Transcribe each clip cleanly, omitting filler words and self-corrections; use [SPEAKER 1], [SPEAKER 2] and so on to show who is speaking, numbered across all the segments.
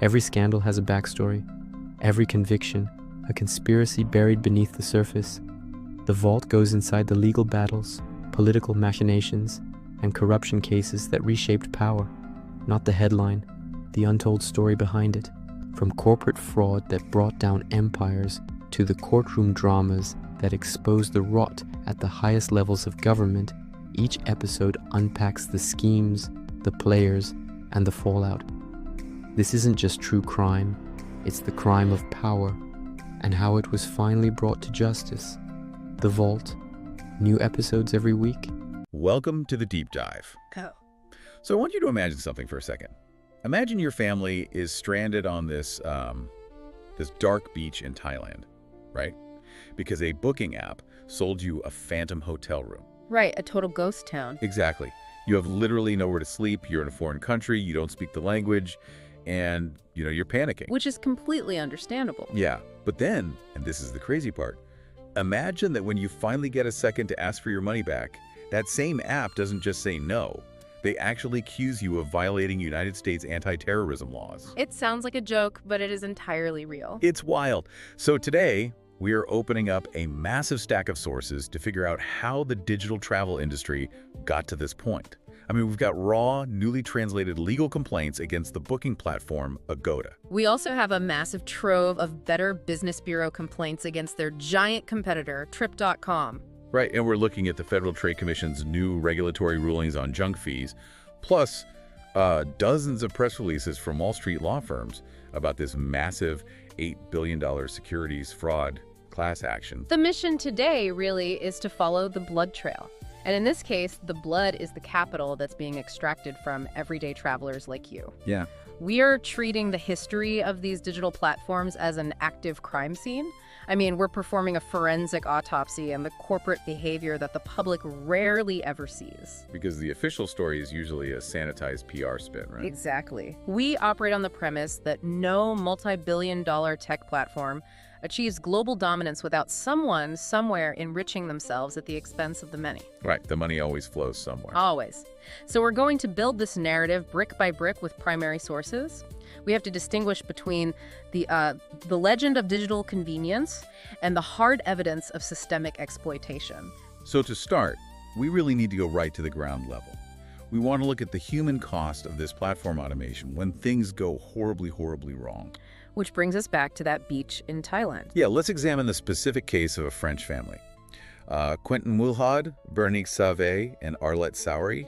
[SPEAKER 1] Every scandal has a backstory, every conviction, a conspiracy buried beneath the surface. The vault goes inside the legal battles, political machinations, and corruption cases that reshaped power, not the headline, the untold story behind it. From corporate fraud that brought down empires to the courtroom dramas that exposed the rot at the highest levels of government, each episode unpacks the schemes, the players, and the fallout. This isn't just true crime, it's the crime of power, and how it was finally brought to justice. The Vault. New episodes every week.
[SPEAKER 2] Welcome to the deep dive.
[SPEAKER 3] Oh.
[SPEAKER 2] So I want you to imagine something for a second. Imagine your family is stranded on this dark beach in Thailand, right? Because a booking app sold you a phantom hotel room.
[SPEAKER 3] Right, a total ghost town.
[SPEAKER 2] Exactly. You have literally nowhere to sleep. You're in a foreign country. You don't speak the language. And, you're panicking.
[SPEAKER 3] Which is completely understandable.
[SPEAKER 2] Yeah. But then, and this is the crazy part, imagine that when you finally get a second to ask for your money back, that same app doesn't just say no. They actually accuse you of violating United States anti-terrorism laws.
[SPEAKER 3] It sounds like a joke, but it is entirely real.
[SPEAKER 2] It's wild. So today, we are opening up a massive stack of sources to figure out how the digital travel industry got to this point. I mean, we've got raw, newly translated legal complaints against the booking platform Agoda.
[SPEAKER 3] We also have a massive trove of Better Business Bureau complaints against their giant competitor, Trip.com.
[SPEAKER 2] Right, and we're looking at the Federal Trade Commission's new regulatory rulings on junk fees, plus dozens of press releases from Wall Street law firms about this massive $8 billion securities fraud class action.
[SPEAKER 3] The mission today really is to follow the blood trail. And in this case, the blood is the capital that's being extracted from everyday travelers like you.
[SPEAKER 2] Yeah.
[SPEAKER 3] We are treating the history of these digital platforms as an active crime scene. I mean, we're performing a forensic autopsy on the corporate behavior that the public rarely ever sees.
[SPEAKER 2] Because the official story is usually a sanitized PR spin, right?
[SPEAKER 3] Exactly. We operate on the premise that no multi-billion-dollar tech platform achieves global dominance without someone somewhere enriching themselves at the expense of the many.
[SPEAKER 2] Right. The money always flows somewhere.
[SPEAKER 3] Always. So we're going to build this narrative brick by brick with primary sources. We have to distinguish between the legend of digital convenience and the hard evidence of systemic exploitation.
[SPEAKER 2] So to start, we really need to go right to the ground level. We want to look at the human cost of this platform automation when things go horribly, horribly wrong.
[SPEAKER 3] Which brings us back to that beach in Thailand.
[SPEAKER 2] Yeah, let's examine the specific case of a French family. Quentin Mulhad, Bernice Sauvé, and Arlette Sauri.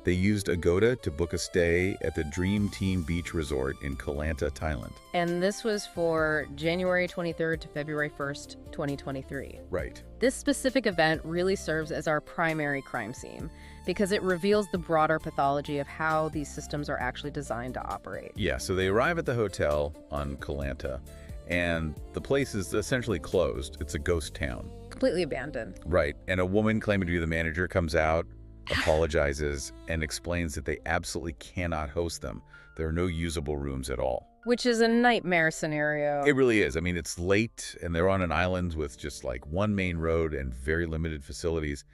[SPEAKER 2] They used Agoda to book a stay at the Dream Team Beach Resort in Koh Lanta, Thailand.
[SPEAKER 3] And this was for January 23rd to February 1st, 2023.
[SPEAKER 2] Right.
[SPEAKER 3] This specific event really serves as our primary crime scene because it reveals the broader pathology of how these systems are actually designed to operate.
[SPEAKER 2] Yeah, so they arrive at the hotel on Koh Lanta, and the place is essentially closed. It's a ghost town.
[SPEAKER 3] Completely abandoned.
[SPEAKER 2] Right, and a woman claiming to be the manager comes out, apologizes, and explains that they absolutely cannot host them. There are no usable rooms at all.
[SPEAKER 3] Which is a nightmare scenario.
[SPEAKER 2] It really is. I mean, it's late, and they're on an island with just like one main road and very limited facilities,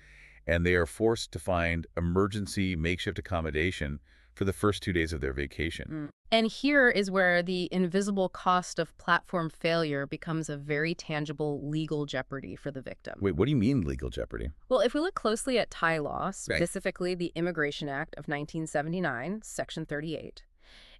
[SPEAKER 2] and they are forced to find emergency makeshift accommodation for the first 2 days of their vacation.
[SPEAKER 3] And here is where the invisible cost of platform failure becomes a very tangible legal jeopardy for the victim.
[SPEAKER 2] Wait, what do you mean legal jeopardy?
[SPEAKER 3] Well, if we look closely at Thai law, specifically the Immigration Act of 1979, Section 38,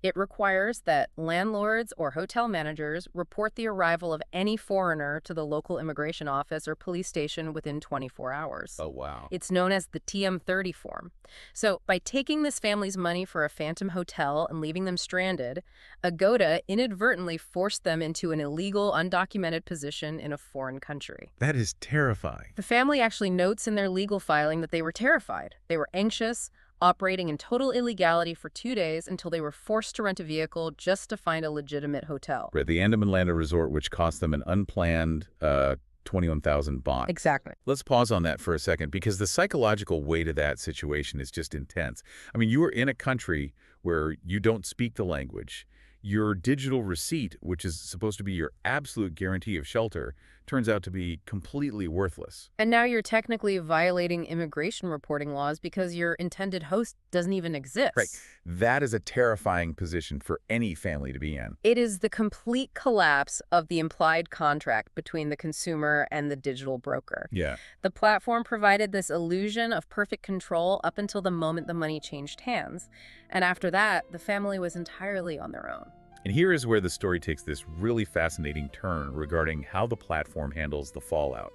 [SPEAKER 3] it requires that landlords or hotel managers report the arrival of any foreigner to the local immigration office or police station within 24 hours.
[SPEAKER 2] Oh, wow.
[SPEAKER 3] It's known as the TM30 form. So by taking this family's money for a phantom hotel and leaving them stranded, Agoda inadvertently forced them into an illegal, undocumented position in a foreign country.
[SPEAKER 2] That is terrifying.
[SPEAKER 3] The family actually notes in their legal filing that they were terrified. They were anxious, operating in total illegality for 2 days until they were forced to rent a vehicle just to find a legitimate hotel.
[SPEAKER 2] Right, the Andaman Land Resort, which cost them an unplanned 21,000 baht.
[SPEAKER 3] Exactly.
[SPEAKER 2] Let's pause on that for a second, because the psychological weight of that situation is just intense. I mean, you are in a country where you don't speak the language. Your digital receipt, which is supposed to be your absolute guarantee of shelter, turns out to be completely worthless.
[SPEAKER 3] And now you're technically violating immigration reporting laws because your intended host doesn't even exist.
[SPEAKER 2] Right. That is a terrifying position for any family to be in.
[SPEAKER 3] It is the complete collapse of the implied contract between the consumer and the digital broker.
[SPEAKER 2] Yeah.
[SPEAKER 3] The platform provided this illusion of perfect control up until the moment the money changed hands. And after that, the family was entirely on their own.
[SPEAKER 2] And here is where the story takes this really fascinating turn regarding how the platform handles the fallout.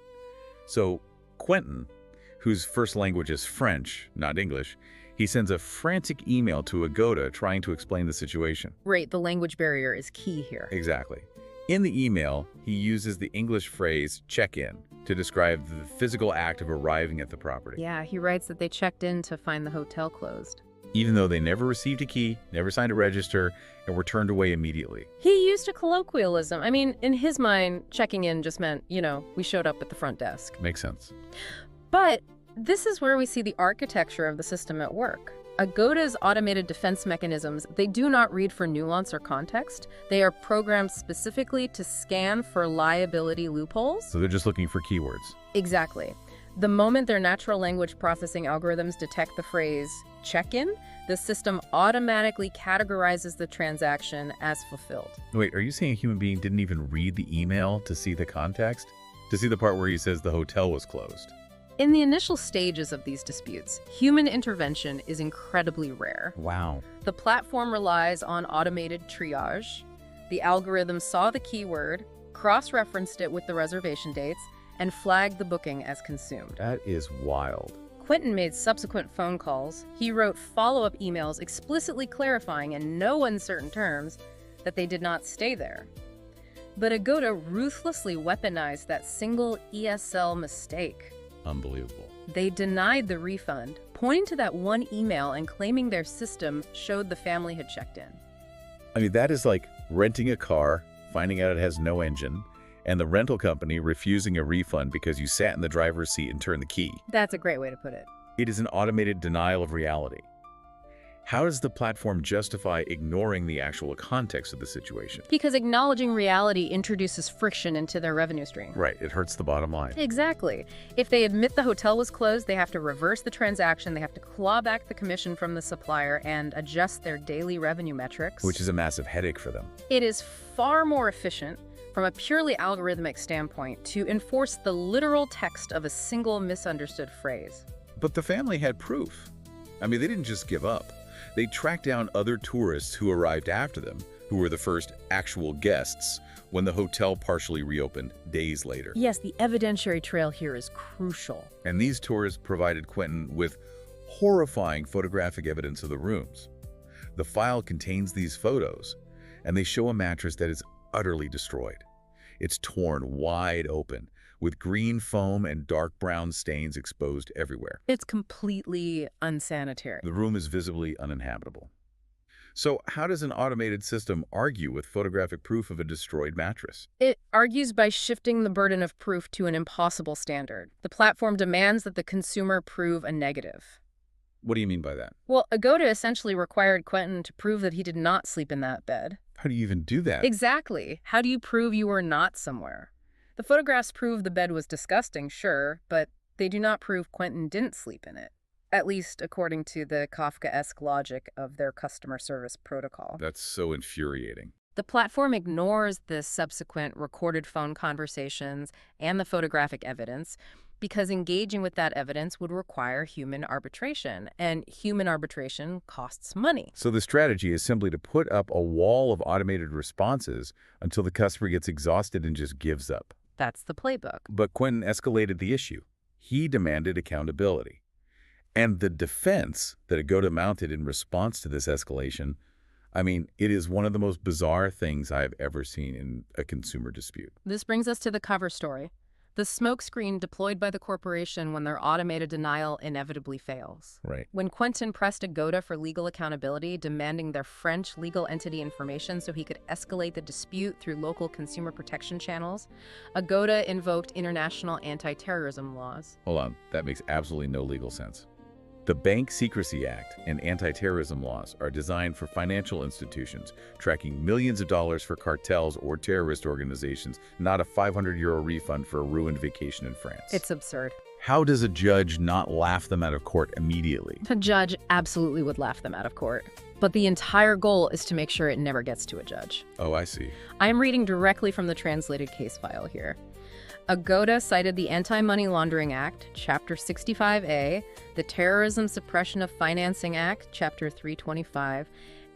[SPEAKER 2] So, Quentin, whose first language is French, not English, he sends a frantic email to Agoda trying to explain the situation.
[SPEAKER 3] Right, the language barrier is key here.
[SPEAKER 2] Exactly. In the email, he uses the English phrase check-in to describe the physical act of arriving at the property.
[SPEAKER 3] Yeah, he writes that they checked in to find the hotel closed.
[SPEAKER 2] Even though they never received a key, never signed a register, and were turned away immediately.
[SPEAKER 3] He used a colloquialism. I mean, in his mind, checking in just meant, we showed up at the front desk.
[SPEAKER 2] Makes sense.
[SPEAKER 3] But this is where we see the architecture of the system at work. Agoda's automated defense mechanisms, they do not read for nuance or context. They are programmed specifically to scan for liability loopholes.
[SPEAKER 2] So they're just looking for keywords.
[SPEAKER 3] Exactly. The moment their natural language processing algorithms detect the phrase check-in, the system automatically categorizes the transaction as fulfilled.
[SPEAKER 2] Wait, are you saying a human being didn't even read the email to see the context? To see the part where he says the hotel was closed?
[SPEAKER 3] In the initial stages of these disputes, human intervention is incredibly rare.
[SPEAKER 2] Wow.
[SPEAKER 3] The platform relies on automated triage. The algorithm saw the keyword, cross-referenced it with the reservation dates, and flagged the booking as consumed.
[SPEAKER 2] That is wild.
[SPEAKER 3] Quentin made subsequent phone calls. He wrote follow-up emails explicitly clarifying in no uncertain terms that they did not stay there. But Agoda ruthlessly weaponized that single ESL mistake.
[SPEAKER 2] Unbelievable.
[SPEAKER 3] They denied the refund, pointing to that one email and claiming their system showed the family had checked in.
[SPEAKER 2] I mean, that is like renting a car, finding out it has no engine, and the rental company refusing a refund because you sat in the driver's seat and turned the key.
[SPEAKER 3] That's a great way to put it.
[SPEAKER 2] It is an automated denial of reality. How does the platform justify ignoring the actual context of the situation?
[SPEAKER 3] Because acknowledging reality introduces friction into their revenue stream.
[SPEAKER 2] Right, it hurts the bottom line.
[SPEAKER 3] Exactly. If they admit the hotel was closed, they have to reverse the transaction, they have to claw back the commission from the supplier and adjust their daily revenue metrics.
[SPEAKER 2] Which is a massive headache for them.
[SPEAKER 3] It is far more efficient, from a purely algorithmic standpoint, to enforce the literal text of a single misunderstood phrase.
[SPEAKER 2] But the family had proof. I mean, they didn't just give up. They tracked down other tourists who arrived after them, who were the first actual guests, when the hotel partially reopened days later.
[SPEAKER 3] Yes, the evidentiary trail here is crucial.
[SPEAKER 2] And these tourists provided Quentin with horrifying photographic evidence of the rooms. The file contains these photos, and they show a mattress that is utterly destroyed. It's torn wide open, with green foam and dark brown stains exposed everywhere.
[SPEAKER 3] It's completely unsanitary.
[SPEAKER 2] The room is visibly uninhabitable. So how does an automated system argue with photographic proof of a destroyed mattress?
[SPEAKER 3] It argues by shifting the burden of proof to an impossible standard. The platform demands that the consumer prove a negative.
[SPEAKER 2] What do you mean by that?
[SPEAKER 3] Well, Agoda essentially required Quentin to prove that he did not sleep in that bed.
[SPEAKER 2] How do you even do that?
[SPEAKER 3] Exactly. How do you prove you were not somewhere? The photographs prove the bed was disgusting, sure, but they do not prove Quentin didn't sleep in it, at least according to the Kafkaesque logic of their customer service protocol.
[SPEAKER 2] That's so infuriating.
[SPEAKER 3] The platform ignores the subsequent recorded phone conversations and the photographic evidence because engaging with that evidence would require human arbitration, and human arbitration costs money.
[SPEAKER 2] So the strategy is simply to put up a wall of automated responses until the customer gets exhausted and just gives up.
[SPEAKER 3] That's the playbook.
[SPEAKER 2] But Quentin escalated the issue. He demanded accountability. And the defense that Agoda mounted in response to this escalation, I mean, it is one of the most bizarre things I've ever seen in a consumer dispute.
[SPEAKER 3] This brings us to the cover story. The smokescreen deployed by the corporation when their automated denial inevitably fails.
[SPEAKER 2] Right.
[SPEAKER 3] When Quentin pressed Agoda for legal accountability, demanding their French legal entity information so he could escalate the dispute through local consumer protection channels, Agoda invoked international anti-terrorism laws.
[SPEAKER 2] Hold on, that makes absolutely no legal sense. The Bank Secrecy Act and anti-terrorism laws are designed for financial institutions, tracking millions of dollars for cartels or terrorist organizations, not a €500 refund for a ruined vacation in France.
[SPEAKER 3] It's absurd.
[SPEAKER 2] How does a judge not laugh them out of court immediately?
[SPEAKER 3] A judge absolutely would laugh them out of court. But the entire goal is to make sure it never gets to a judge.
[SPEAKER 2] Oh, I see.
[SPEAKER 3] I am reading directly from the translated case file here. Agoda cited the Anti-Money Laundering Act, Chapter 65A, the Terrorism Suppression of Financing Act, Chapter 325,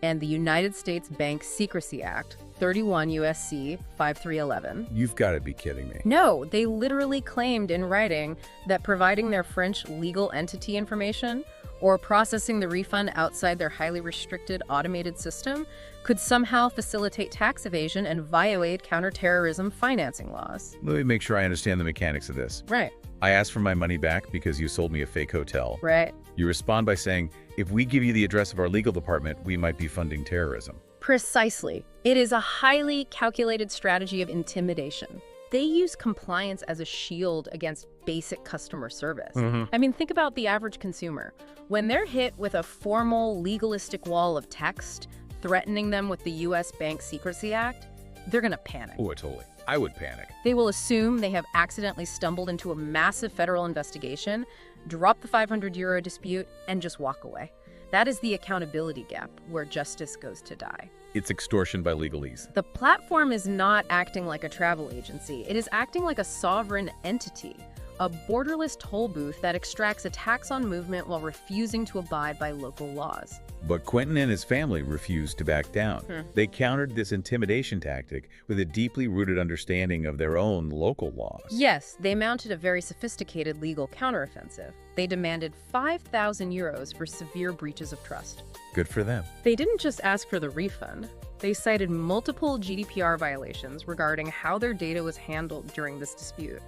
[SPEAKER 3] and the United States Bank Secrecy Act, 31 U.S.C. 5311.
[SPEAKER 2] You've got to be kidding me.
[SPEAKER 3] No, they literally claimed in writing that providing their French legal entity information or processing the refund outside their highly restricted automated system could somehow facilitate tax evasion and violate counterterrorism financing laws.
[SPEAKER 2] Let me make sure I understand the mechanics of this.
[SPEAKER 3] Right.
[SPEAKER 2] I asked for my money back because you sold me a fake hotel.
[SPEAKER 3] Right.
[SPEAKER 2] You respond by saying, if we give you the address of our legal department, we might be funding terrorism.
[SPEAKER 3] Precisely. It is a highly calculated strategy of intimidation. They use compliance as a shield against basic customer service. I mean, think about the average consumer. When they're hit with a formal, legalistic wall of text threatening them with the U.S. Bank Secrecy Act, they're gonna panic.
[SPEAKER 2] Oh, totally. I would panic.
[SPEAKER 3] They will assume they have accidentally stumbled into a massive federal investigation, drop the 500 euro dispute, and just walk away. That is the accountability gap where justice goes to die.
[SPEAKER 2] It's extortion by legalese.
[SPEAKER 3] The platform is not acting like a travel agency. It is acting like a sovereign entity, a borderless toll booth that extracts a tax on movement while refusing to abide by local laws.
[SPEAKER 2] But Quentin and his family refused to back down. They countered this intimidation tactic with a deeply rooted understanding of their own local laws.
[SPEAKER 3] Yes, they mounted a very sophisticated legal counteroffensive. They demanded 5,000 euros for severe breaches of trust.
[SPEAKER 2] Good for them.
[SPEAKER 3] They didn't just ask for the refund. They cited multiple GDPR violations regarding how their data was handled during this dispute.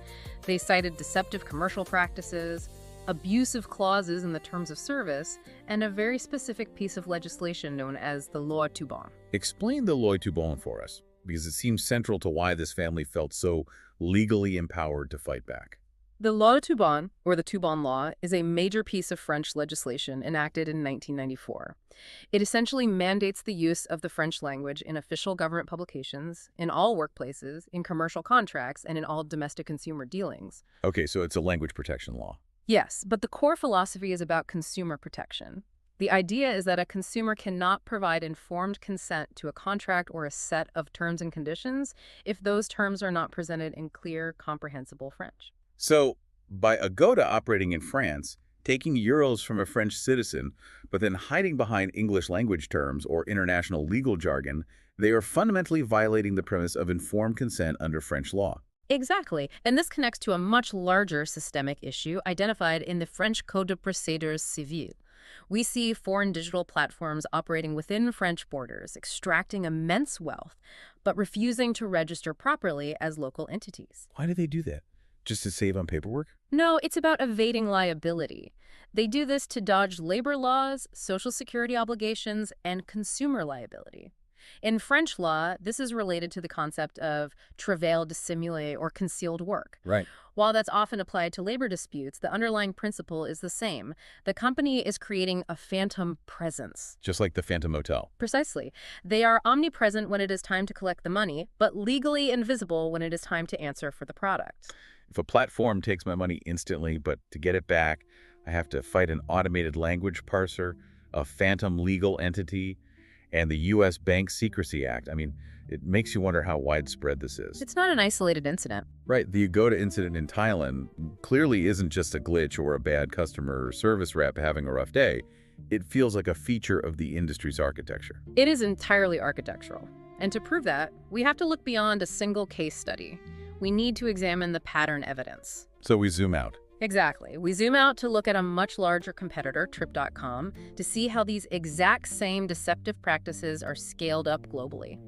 [SPEAKER 3] They cited deceptive commercial practices, abusive clauses in the terms of service, and a very specific piece of legislation known as the Loi Toubon.
[SPEAKER 2] Explain the Loi Toubon for us, because it seems central to why this family felt so legally empowered to fight back.
[SPEAKER 3] The Loi Toubon, or the Toubon Law, is a major piece of French legislation enacted in 1994. It essentially mandates the use of the French language in official government publications, in all workplaces, in commercial contracts, and in all domestic consumer dealings.
[SPEAKER 2] Okay, so it's a language protection law.
[SPEAKER 3] Yes, but the core philosophy is about consumer protection. The idea is that a consumer cannot provide informed consent to a contract or a set of terms and conditions if those terms are not presented in clear, comprehensible French.
[SPEAKER 2] So, by Agoda operating in France, taking euros from a French citizen, but then hiding behind English language terms or international legal jargon, they are fundamentally violating the premise of informed consent under French law.
[SPEAKER 3] Exactly, and this connects to a much larger systemic issue identified in the French Code de Procédure Civile. We see foreign digital platforms operating within French borders, extracting immense wealth, but refusing to register properly as local entities.
[SPEAKER 2] Why do they do that? Just to save on paperwork?
[SPEAKER 3] No, it's about evading liability. They do this to dodge labor laws, social security obligations, and consumer liability. In French law, this is related to the concept of travail dissimulé or concealed work.
[SPEAKER 2] Right.
[SPEAKER 3] While that's often applied to labor disputes, the underlying principle is the same. The company is creating a phantom presence.
[SPEAKER 2] Just like the Phantom Motel.
[SPEAKER 3] Precisely. They are omnipresent when it is time to collect the money, but legally invisible when it is time to answer for the product.
[SPEAKER 2] If a platform takes my money instantly, but to get it back, I have to fight an automated language parser, a phantom legal entity, and the U.S. Bank Secrecy Act. I mean, it makes you wonder how widespread this is.
[SPEAKER 3] It's not an isolated incident.
[SPEAKER 2] Right. The Agoda incident in Thailand clearly isn't just a glitch or a bad customer service rep having a rough day. It feels like a feature of the industry's architecture.
[SPEAKER 3] It is entirely architectural. And to prove that, we have to look beyond a single case study. We need to examine the pattern evidence.
[SPEAKER 2] So we zoom out.
[SPEAKER 3] Exactly. We zoom out to look at a much larger competitor, Trip.com, to see how these exact same deceptive practices are scaled up globally.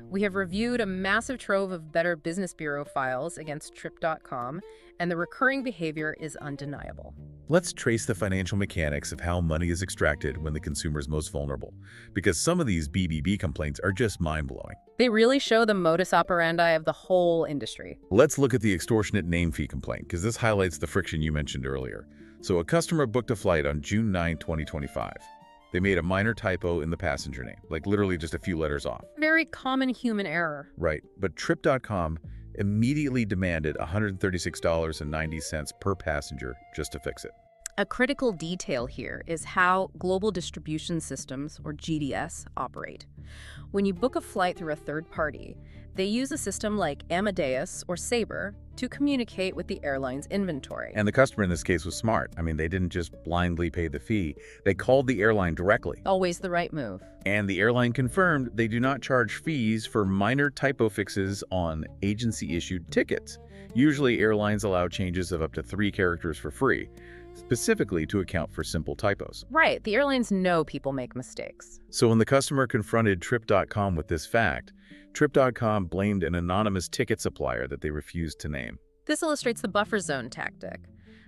[SPEAKER 3] We have reviewed a massive trove of Better Business Bureau files against Trip.com, and the recurring behavior is undeniable.
[SPEAKER 2] Let's trace the financial mechanics of how money is extracted when the consumer is most vulnerable, because some of these BBB complaints are just mind-blowing.
[SPEAKER 3] They really show the modus operandi of the whole industry.
[SPEAKER 2] Let's look at the extortionate name fee complaint, because this highlights the friction you mentioned earlier. So a customer booked a flight on June 9, 2025. They made a minor typo in the passenger name, like literally just a few letters off.
[SPEAKER 3] Very common human error.
[SPEAKER 2] Right, but Trip.com immediately demanded $136.90 per passenger just to fix it.
[SPEAKER 3] A critical detail here is how global distribution systems, or GDS, operate. When you book a flight through a third party, they use a system like Amadeus or Sabre to communicate with the airline's inventory.
[SPEAKER 2] And the customer in this case was smart. I mean, they didn't just blindly pay the fee. They called the airline directly.
[SPEAKER 3] Always the right move.
[SPEAKER 2] And the airline confirmed they do not charge fees for minor typo fixes on agency-issued tickets. Usually, airlines allow changes of up to 3 characters for free, specifically to account for simple typos.
[SPEAKER 3] Right, the airlines know people make mistakes.
[SPEAKER 2] So when the customer confronted Trip.com with this fact, Trip.com blamed an anonymous ticket supplier that they refused to name.
[SPEAKER 3] This illustrates the buffer zone tactic.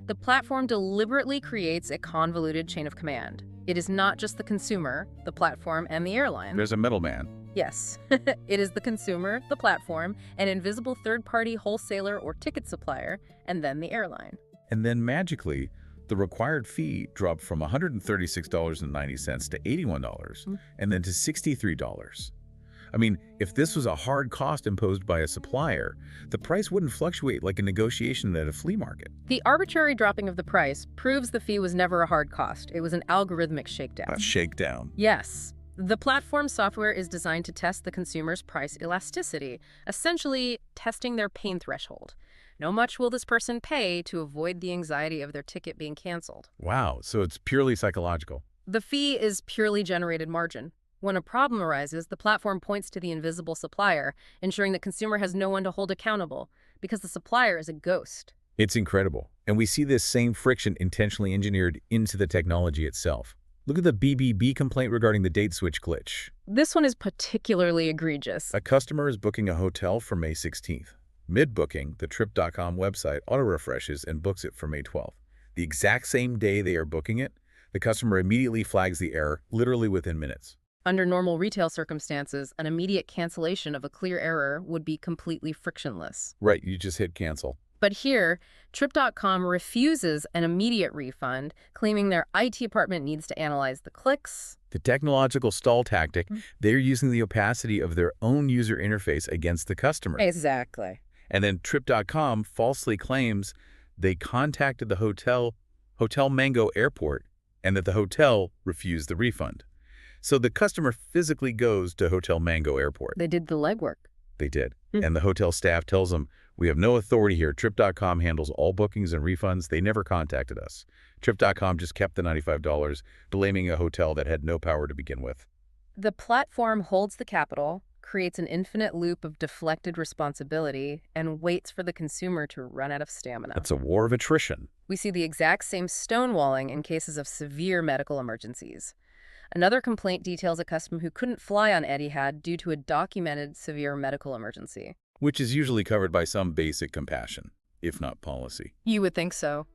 [SPEAKER 3] The platform deliberately creates a convoluted chain of command. It is not just the consumer, the platform, and the airline.
[SPEAKER 2] There's a middleman.
[SPEAKER 3] Yes, it is the consumer, the platform, an invisible third-party wholesaler or ticket supplier, and then the airline.
[SPEAKER 2] And then magically, the required fee dropped from $136.90 to $81, and then to $63. I mean, if this was a hard cost imposed by a supplier, the price wouldn't fluctuate like a negotiation at a flea market.
[SPEAKER 3] The arbitrary dropping of the price proves the fee was never a hard cost. It was an algorithmic shakedown.
[SPEAKER 2] A shakedown.
[SPEAKER 3] Yes. The platform software is designed to test the consumer's price elasticity, essentially testing their pain threshold. How much will this person pay to avoid the anxiety of their ticket being canceled?
[SPEAKER 2] Wow, so it's purely psychological.
[SPEAKER 3] The fee is purely generated margin. When a problem arises, the platform points to the invisible supplier, ensuring the consumer has no one to hold accountable, because the supplier is a ghost.
[SPEAKER 2] It's incredible. And we see this same friction intentionally engineered into the technology itself. Look at the BBB complaint regarding the date switch glitch.
[SPEAKER 3] This one is particularly egregious.
[SPEAKER 2] A customer is booking a hotel for May 16th. Mid-booking, the Trip.com website auto-refreshes and books it for May 12th. The exact same day they are booking it, the customer immediately flags the error, literally within minutes.
[SPEAKER 3] Under normal retail circumstances, an immediate cancellation of a clear error would be completely frictionless.
[SPEAKER 2] Right, you just hit cancel.
[SPEAKER 3] But here, Trip.com refuses an immediate refund, claiming their IT department needs to analyze the clicks.
[SPEAKER 2] The technological stall tactic, they're using the opacity of their own user interface against the customer.
[SPEAKER 3] Exactly.
[SPEAKER 2] And then Trip.com falsely claims they contacted the Hotel Mango Airport and that the hotel refused the refund. So the customer physically goes to Hotel Mango Airport.
[SPEAKER 3] They did the legwork.
[SPEAKER 2] They did. And the hotel staff tells them, we have no authority here. Trip.com handles all bookings and refunds. They never contacted us. Trip.com just kept the $95, blaming a hotel that had no power to begin with.
[SPEAKER 3] The platform holds the capital, creates an infinite loop of deflected responsibility, and waits for the consumer to run out of stamina.
[SPEAKER 2] That's a war of attrition.
[SPEAKER 3] We see the exact same stonewalling in cases of severe medical emergencies. Another complaint details a customer who couldn't fly on Etihad due to a documented severe medical emergency.
[SPEAKER 2] Which is usually covered by some basic compassion, if not policy.
[SPEAKER 3] You would think so.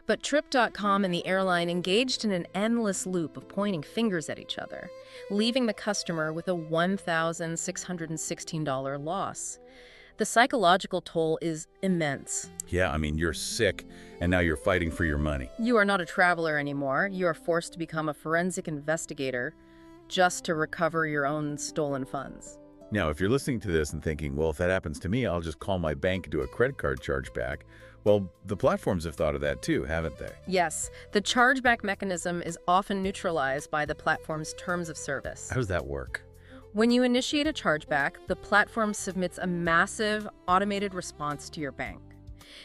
[SPEAKER 3] But Trip.com and the airline engaged in an endless loop of pointing fingers at each other, leaving the customer with a $1,616 loss. The psychological toll is immense.
[SPEAKER 2] Yeah, I mean, you're sick, and now you're fighting for your money.
[SPEAKER 3] You are not a traveler anymore. You are forced to become a forensic investigator just to recover your own stolen funds.
[SPEAKER 2] Now, if you're listening to this and thinking, well, if that happens to me, I'll just call my bank and do a credit card chargeback. Well, the platforms have thought of that too, haven't they?
[SPEAKER 3] Yes, the chargeback mechanism is often neutralized by the platform's terms of service.
[SPEAKER 2] How does that work?
[SPEAKER 3] When you initiate a chargeback, the platform submits a massive automated response to your bank.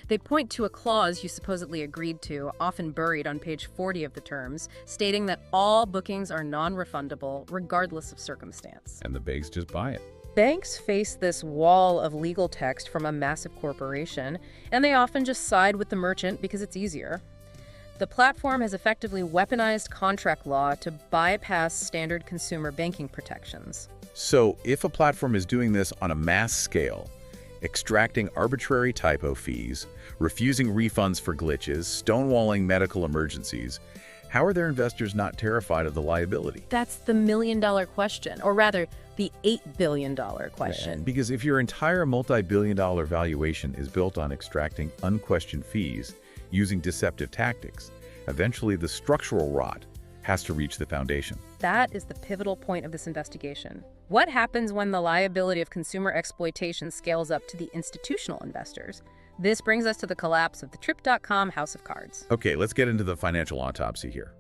[SPEAKER 3] They point to a clause you supposedly agreed to, often buried on page 40 of the terms, stating that all bookings are non-refundable regardless of circumstance.
[SPEAKER 2] And the banks just buy it.
[SPEAKER 3] Banks face this wall of legal text from a massive corporation, and they often just side with the merchant because it's easier. The platform has effectively weaponized contract law to bypass standard consumer banking protections.
[SPEAKER 2] So if a platform is doing this on a mass scale, extracting arbitrary typo fees, refusing refunds for glitches, stonewalling medical emergencies, how are their investors not terrified of the liability?
[SPEAKER 3] That's the million-dollar question, or rather, the $8 billion question.
[SPEAKER 2] Because if your entire multi-billion-dollar valuation is built on extracting unquestioned fees using deceptive tactics, eventually the structural rot has to reach the foundation.
[SPEAKER 3] That is the pivotal point of this investigation. What happens when the liability of consumer exploitation scales up to the institutional investors? This brings us to the collapse of the Trip.com house of cards.
[SPEAKER 2] Okay, let's get into the financial autopsy here.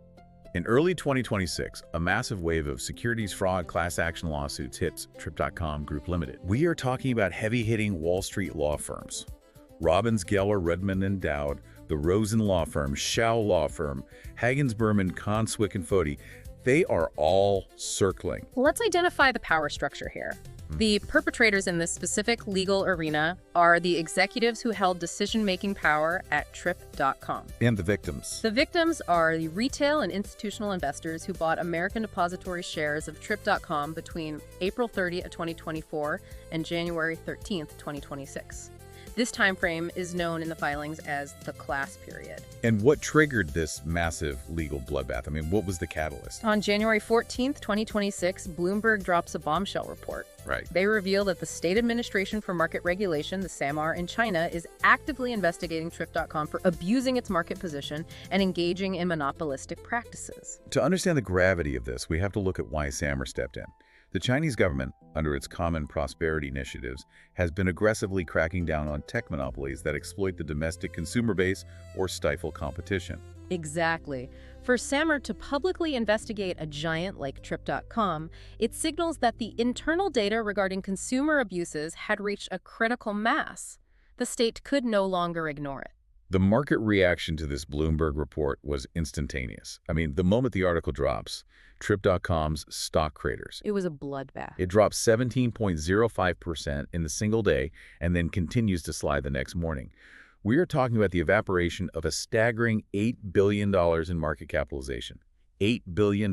[SPEAKER 2] In early 2026, a massive wave of securities fraud class action lawsuits hits Trip.com Group Limited. We are talking about heavy-hitting Wall Street law firms. Robbins, Geller, Redmond & Dowd, the Rosen Law Firm, Schau Law Firm, Hagens, Berman, Kahn, Swick & Foti, they are all circling.
[SPEAKER 3] Let's identify the power structure here. The perpetrators in this specific legal arena are the executives who held decision-making power at Trip.com.
[SPEAKER 2] And the victims.
[SPEAKER 3] The victims are the retail and institutional investors who bought American Depository shares of Trip.com between April 30, 2024 and January 13, 2026. This time frame is known in the filings as the class period.
[SPEAKER 2] And what triggered this massive legal bloodbath? I mean, what was the catalyst?
[SPEAKER 3] On January 14, 2026, Bloomberg drops a bombshell report.
[SPEAKER 2] Right.
[SPEAKER 3] They reveal that the State Administration for Market Regulation, the SAMR, in China is actively investigating Trip.com for abusing its market position and engaging in monopolistic practices.
[SPEAKER 2] To understand the gravity of this, we have to look at why SAMR stepped in. The Chinese government, under its Common Prosperity initiatives, has been aggressively cracking down on tech monopolies that exploit the domestic consumer base or stifle competition.
[SPEAKER 3] Exactly. For SAMR to publicly investigate a giant like Trip.com, it signals that the internal data regarding consumer abuses had reached a critical mass. The state could no longer ignore it.
[SPEAKER 2] The market reaction to this Bloomberg report was instantaneous. I mean, the moment the article drops, Trip.com's stock craters.
[SPEAKER 3] It was a bloodbath.
[SPEAKER 2] It dropped 17.05% in the single day and then continues to slide the next morning. We are talking about the evaporation of a staggering $8 billion in market capitalization. $8 billion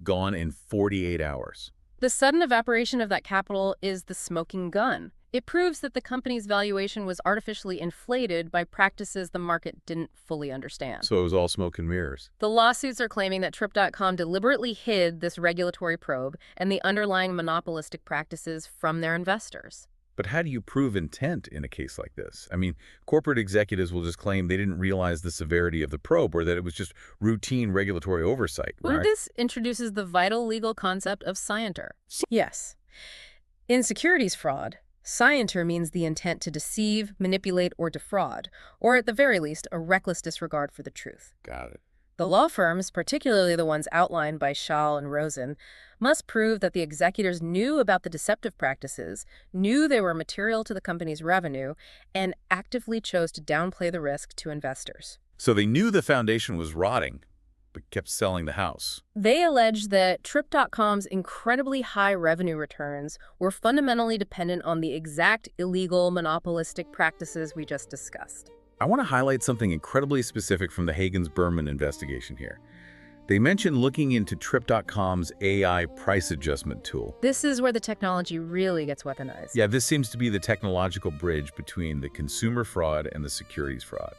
[SPEAKER 2] gone in 48 hours.
[SPEAKER 3] The sudden evaporation of that capital is the smoking gun. It proves that the company's valuation was artificially inflated by practices the market didn't fully understand.
[SPEAKER 2] So it was all smoke and mirrors.
[SPEAKER 3] The lawsuits are claiming that Trip.com deliberately hid this regulatory probe and the underlying monopolistic practices from their investors.
[SPEAKER 2] But how do you prove intent in a case like this? I mean, corporate executives will just claim they didn't realize the severity of the probe or that it was just routine regulatory oversight, right?
[SPEAKER 3] Well, this introduces the vital legal concept of scienter. Yes. In securities fraud, scienter means the intent to deceive, manipulate, or defraud, or at the very least, a reckless disregard for the truth.
[SPEAKER 2] Got it.
[SPEAKER 3] The law firms, particularly the ones outlined by Schau and Rosen, must prove that the executors knew about the deceptive practices, knew they were material to the company's revenue, and actively chose to downplay the risk to investors.
[SPEAKER 2] So they knew the foundation was rotting, but kept selling the house.
[SPEAKER 3] They allege that Trip.com's incredibly high revenue returns were fundamentally dependent on the exact illegal monopolistic practices we just discussed.
[SPEAKER 2] I want to highlight something incredibly specific from the Hagens-Berman investigation here. They mention looking into Trip.com's AI price adjustment tool.
[SPEAKER 3] This is where the technology really gets weaponized.
[SPEAKER 2] Yeah, this seems to be the technological bridge between the consumer fraud and the securities fraud.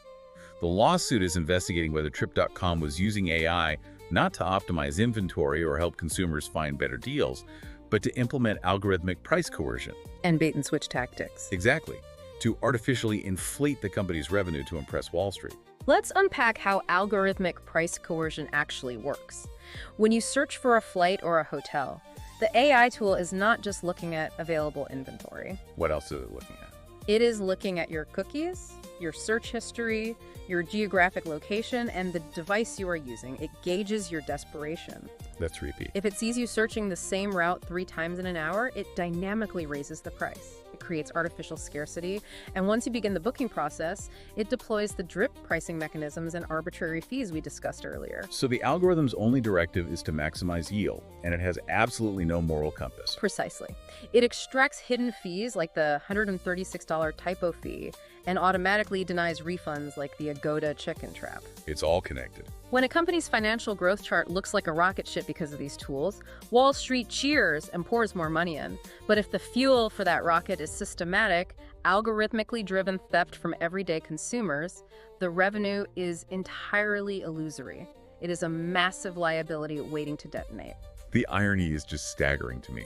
[SPEAKER 2] The lawsuit is investigating whether Trip.com was using AI not to optimize inventory or help consumers find better deals, but to implement algorithmic price coercion.
[SPEAKER 3] And bait-and-switch tactics.
[SPEAKER 2] Exactly, to artificially inflate the company's revenue to impress Wall Street.
[SPEAKER 3] Let's unpack how algorithmic price coercion actually works. When you search for a flight or a hotel, the AI tool is not just looking at available inventory.
[SPEAKER 2] What else is it looking at?
[SPEAKER 3] It is looking at your cookies, your search history, your geographic location, and the device you are using. It gauges your desperation.
[SPEAKER 2] Let's repeat.
[SPEAKER 3] If it sees you searching the same route 3 times in an hour, it dynamically raises the price. It creates artificial scarcity, and once you begin the booking process, it deploys the drip pricing mechanisms and arbitrary fees we discussed earlier.
[SPEAKER 2] So the algorithm's only directive is to maximize yield, and it has absolutely no moral compass.
[SPEAKER 3] Precisely. It extracts hidden fees like the $136 typo fee and automatically denies refunds like the Agoda chicken trap.
[SPEAKER 2] It's all connected.
[SPEAKER 3] When a company's financial growth chart looks like a rocket ship because of these tools, Wall Street cheers and pours more money in. But if the fuel for that rocket is systematic, algorithmically driven theft from everyday consumers, the revenue is entirely illusory. It is a massive liability waiting to detonate.
[SPEAKER 2] The irony is just staggering to me.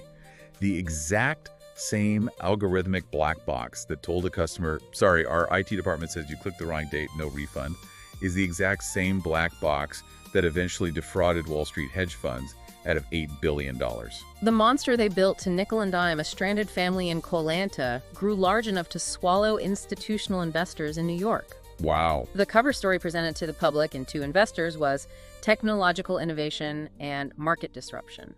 [SPEAKER 2] The exact same algorithmic black box that told a customer, sorry, our IT department says you clicked the wrong date, no refund, is the exact same black box that eventually defrauded Wall Street hedge funds out of $8 billion.
[SPEAKER 3] The monster they built to nickel and dime a stranded family in Koh Lanta grew large enough to swallow institutional investors in New York.
[SPEAKER 2] Wow.
[SPEAKER 3] The cover story presented to the public and to investors was technological innovation and market disruption.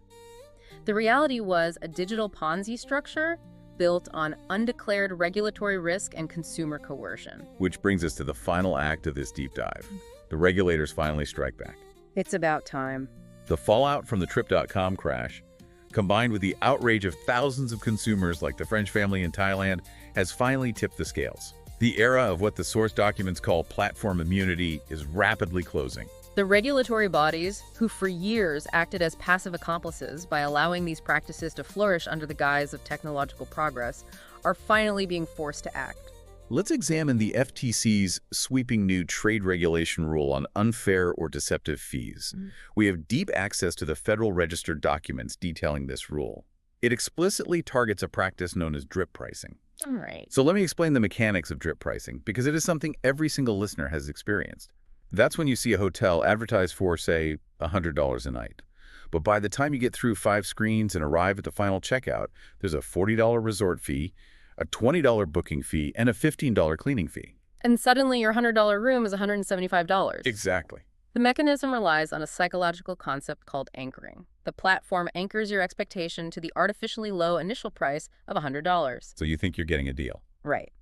[SPEAKER 3] The reality was a digital Ponzi structure built on undeclared regulatory risk and consumer coercion.
[SPEAKER 2] Which brings us to the final act of this deep dive. The regulators finally strike back.
[SPEAKER 3] It's about time.
[SPEAKER 2] The fallout from the Trip.com crash, combined with the outrage of thousands of consumers like the French family in Thailand, has finally tipped the scales. The era of what the source documents call platform immunity is rapidly closing.
[SPEAKER 3] The regulatory bodies, who for years acted as passive accomplices by allowing these practices to flourish under the guise of technological progress, are finally being forced to act.
[SPEAKER 2] Let's examine the FTC's sweeping new trade regulation rule on unfair or deceptive fees. We have deep access to the Federal Register documents detailing this rule. It explicitly targets a practice known as drip pricing.
[SPEAKER 3] All right.
[SPEAKER 2] So let me explain the mechanics of drip pricing, because it is something every single listener has experienced. That's when you see a hotel advertised for, say, $100 a night. But by the time you get through 5 screens and arrive at the final checkout, there's a $40 resort fee, a $20 booking fee, and a $15 cleaning fee.
[SPEAKER 3] And suddenly your $100 room is $175.
[SPEAKER 2] Exactly.
[SPEAKER 3] The mechanism relies on a psychological concept called anchoring. The platform anchors your expectation to the artificially low initial price of $100.
[SPEAKER 2] So you think you're getting a deal.
[SPEAKER 3] Right.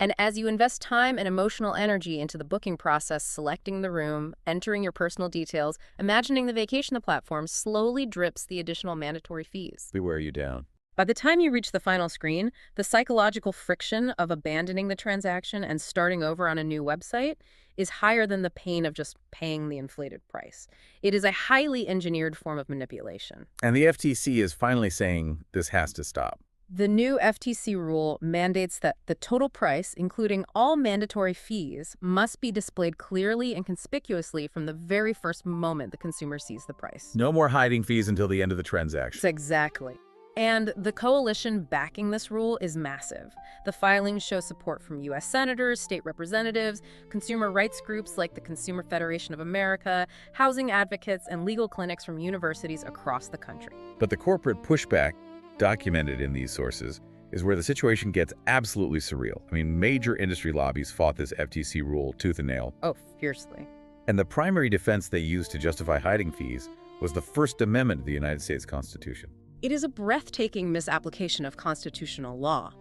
[SPEAKER 3] And as you invest time and emotional energy into the booking process, selecting the room, entering your personal details, imagining the vacation, the platform slowly drips the additional mandatory fees.
[SPEAKER 2] We wear you down.
[SPEAKER 3] By the time you reach the final screen, the psychological friction of abandoning the transaction and starting over on a new website is higher than the pain of just paying the inflated price. It is a highly engineered form of manipulation.
[SPEAKER 2] And the FTC is finally saying this has to stop.
[SPEAKER 3] The new FTC rule mandates that the total price, including all mandatory fees, must be displayed clearly and conspicuously from the very first moment the consumer sees the price.
[SPEAKER 2] No more hiding fees until the end of the transaction.
[SPEAKER 3] Exactly. And the coalition backing this rule is massive. The filings show support from U.S. senators, state representatives, consumer rights groups like the Consumer Federation of America, housing advocates, and legal clinics from universities across the country.
[SPEAKER 2] But the corporate pushback documented in these sources is where the situation gets absolutely surreal. I mean, major industry lobbies fought this FTC rule tooth and nail.
[SPEAKER 3] Oh, fiercely.
[SPEAKER 2] And the primary defense they used to justify hiding fees was the First Amendment of the United States Constitution.
[SPEAKER 3] It is a breathtaking misapplication of constitutional law.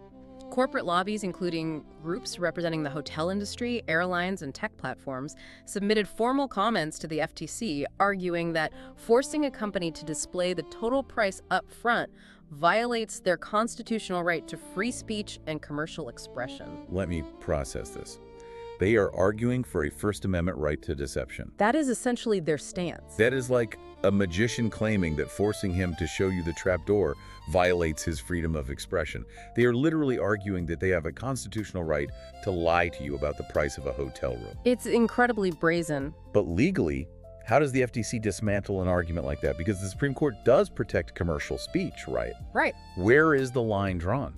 [SPEAKER 3] Corporate lobbies, including groups representing the hotel industry, airlines, and tech platforms, submitted formal comments to the FTC arguing that forcing a company to display the total price up front violates their constitutional right to free speech and commercial expression.
[SPEAKER 2] Let me process this. They are arguing for a First Amendment right to deception.
[SPEAKER 3] That is essentially their stance.
[SPEAKER 2] That is like a magician claiming that forcing him to show you the trapdoor violates his freedom of expression. They are literally arguing that they have a constitutional right to lie to you about the price of a hotel room.
[SPEAKER 3] It's incredibly brazen.
[SPEAKER 2] But legally, how does the FTC dismantle an argument like that? Because the Supreme Court does protect commercial speech, right?
[SPEAKER 3] Right.
[SPEAKER 2] Where is the line drawn?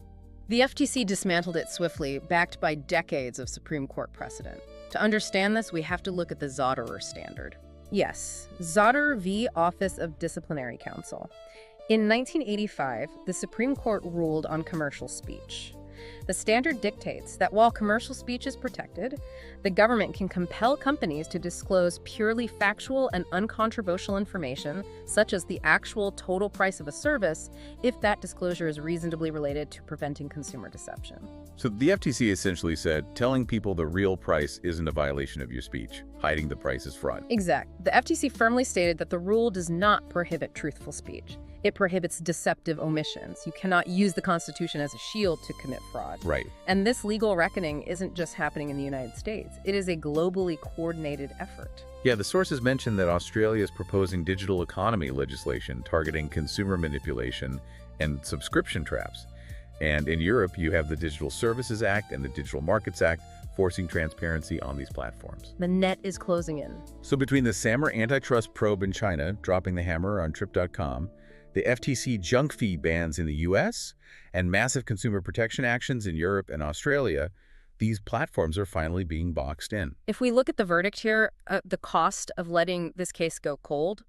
[SPEAKER 3] The FTC dismantled it swiftly, backed by decades of Supreme Court precedent. To understand this, we have to look at the Zotterer standard. Yes, Zotterer v. Office of Disciplinary Counsel. In 1985, the Supreme Court ruled on commercial speech. The standard dictates that while commercial speech is protected, the government can compel companies to disclose purely factual and uncontroversial information, such as the actual total price of a service, if that disclosure is reasonably related to preventing consumer deception.
[SPEAKER 2] So the FTC essentially said, telling people the real price isn't a violation of your speech. Hiding the price is fraud.
[SPEAKER 3] Exact. The FTC firmly stated that the rule does not prohibit truthful speech. It prohibits deceptive omissions. You cannot use the Constitution as a shield to commit fraud.
[SPEAKER 2] Right.
[SPEAKER 3] And this legal reckoning isn't just happening in the United States. It is a globally coordinated effort.
[SPEAKER 2] Yeah, the sources mentioned that Australia is proposing digital economy legislation targeting consumer manipulation and subscription traps. And in Europe, you have the Digital Services Act and the Digital Markets Act forcing transparency on these platforms.
[SPEAKER 3] The net is closing in.
[SPEAKER 2] So between the SAMR antitrust probe in China, dropping the hammer on Trip.com, the FTC junk fee bans in the US, and massive consumer protection actions in Europe and Australia, these platforms are finally being boxed in.
[SPEAKER 3] If we look at the verdict here, the cost of letting this case go cold,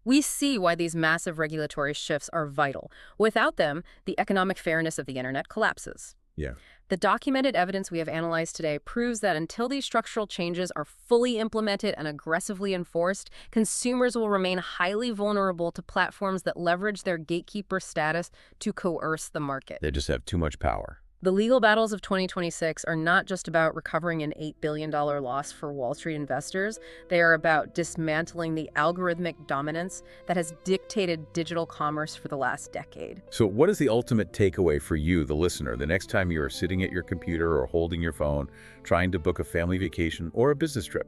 [SPEAKER 3] We see why these massive regulatory shifts are vital. Without them, the economic fairness of the internet collapses.
[SPEAKER 2] Yeah.
[SPEAKER 3] The documented evidence we have analyzed today proves that until these structural changes are fully implemented and aggressively enforced, consumers will remain highly vulnerable to platforms that leverage their gatekeeper status to coerce the market.
[SPEAKER 2] They just have too much power.
[SPEAKER 3] The legal battles of 2026 are not just about recovering an $8 billion loss for Wall Street investors. They are about dismantling the algorithmic dominance that has dictated digital commerce for the last decade.
[SPEAKER 2] So what is the ultimate takeaway for you, the listener, the next time you are sitting at your computer or holding your phone, trying to book a family vacation or a business trip?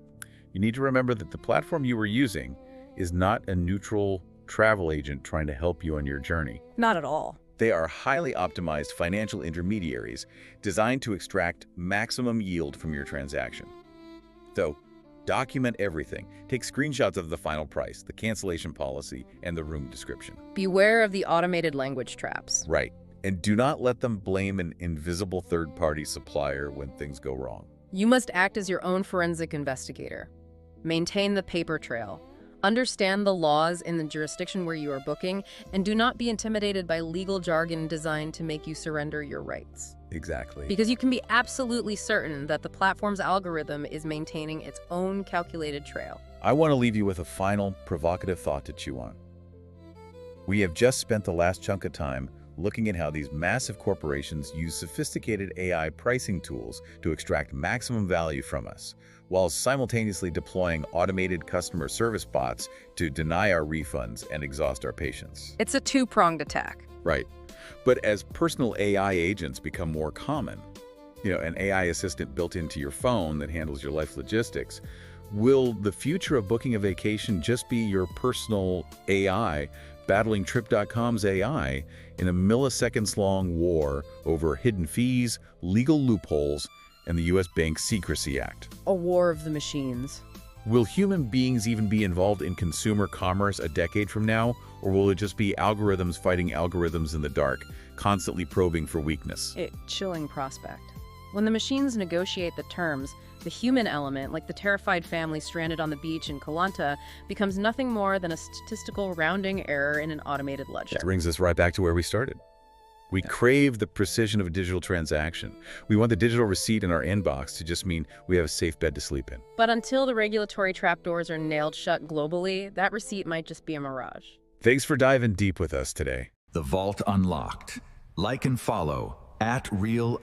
[SPEAKER 2] You need to remember that the platform you were using is not a neutral travel agent trying to help you on your journey.
[SPEAKER 3] Not at all.
[SPEAKER 2] They are highly optimized financial intermediaries designed to extract maximum yield from your transaction. So, document everything. Take screenshots of the final price, the cancellation policy, and the room description.
[SPEAKER 3] Beware of the automated language traps.
[SPEAKER 2] Right. And do not let them blame an invisible third-party supplier when things go wrong.
[SPEAKER 3] You must act as your own forensic investigator. Maintain the paper trail. Understand the laws in the jurisdiction where you are booking, and do not be intimidated by legal jargon designed to make you surrender your rights.
[SPEAKER 2] Exactly.
[SPEAKER 3] Because you can be absolutely certain that the platform's algorithm is maintaining its own calculated trail.
[SPEAKER 2] I want to leave you with a final, provocative thought to chew on. We have just spent the last chunk of time looking at how these massive corporations use sophisticated AI pricing tools to extract maximum value from us, while simultaneously deploying automated customer service bots to deny our refunds and exhaust our patience.
[SPEAKER 3] It's a two-pronged attack.
[SPEAKER 2] Right. But as personal AI agents become more common, an AI assistant built into your phone that handles your life logistics, will the future of booking a vacation just be your personal AI battling Trip.com's AI in a milliseconds-long war over hidden fees, legal loopholes, and the U.S. Bank Secrecy Act?
[SPEAKER 3] A war of the machines.
[SPEAKER 2] Will human beings even be involved in consumer commerce a decade from now, or will it just be algorithms fighting algorithms in the dark, constantly probing for weakness?
[SPEAKER 3] A chilling prospect. When the machines negotiate the terms, the human element, like the terrified family stranded on the beach in Koh Lanta, becomes nothing more than a statistical rounding error in an automated ledger.
[SPEAKER 2] That brings us right back to where we started. We crave the precision of a digital transaction. We want the digital receipt in our inbox to just mean we have a safe bed to sleep in.
[SPEAKER 3] But until the regulatory trapdoors are nailed shut globally, that receipt might just be a mirage.
[SPEAKER 2] Thanks for diving deep with us today.
[SPEAKER 4] The Vault Unlocked. Like and follow @real_the_vault.